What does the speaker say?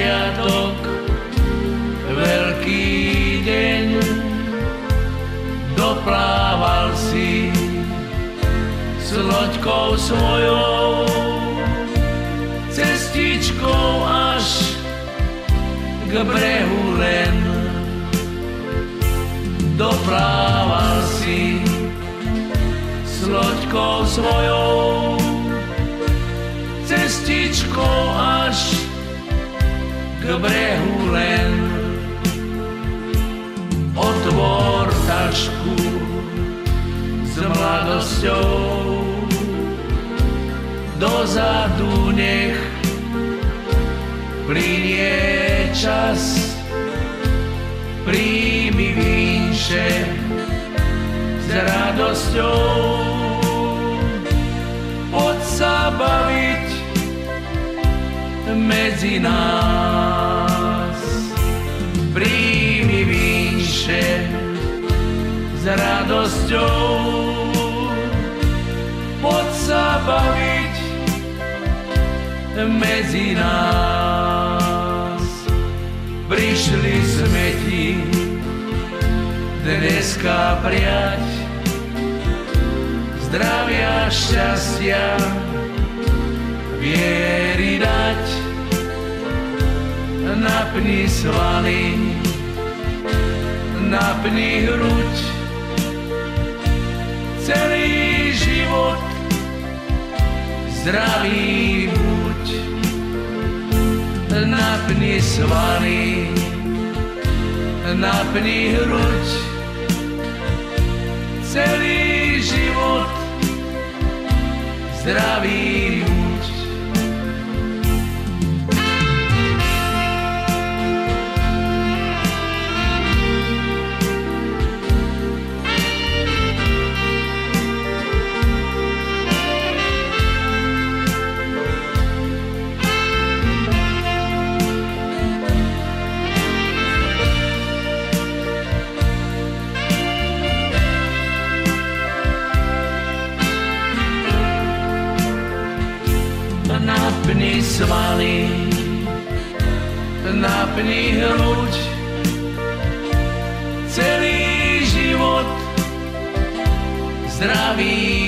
sviatok, veľký deň, doplával si s loďkou svojou, cestičkou až k brehu len. Doplával si s loďkou svojou, cestičkou až k brehu len. Otvor tašku s mladosťou, dozadu nech plynie čas. Príjmi vínše s radosťou, poď sa baviť medzi nás. Príjmi vínše s radosťou, poď sa baviť medzi nás. Prišli sme ti dneska prijať zdravia, šťastia, viery dať. Napni svaly, napni hruď, celý život zdravý buď. Napni svaly, napni hruď, celý život zdravý buď. Napni svaly, napni hruď, celý život zdravý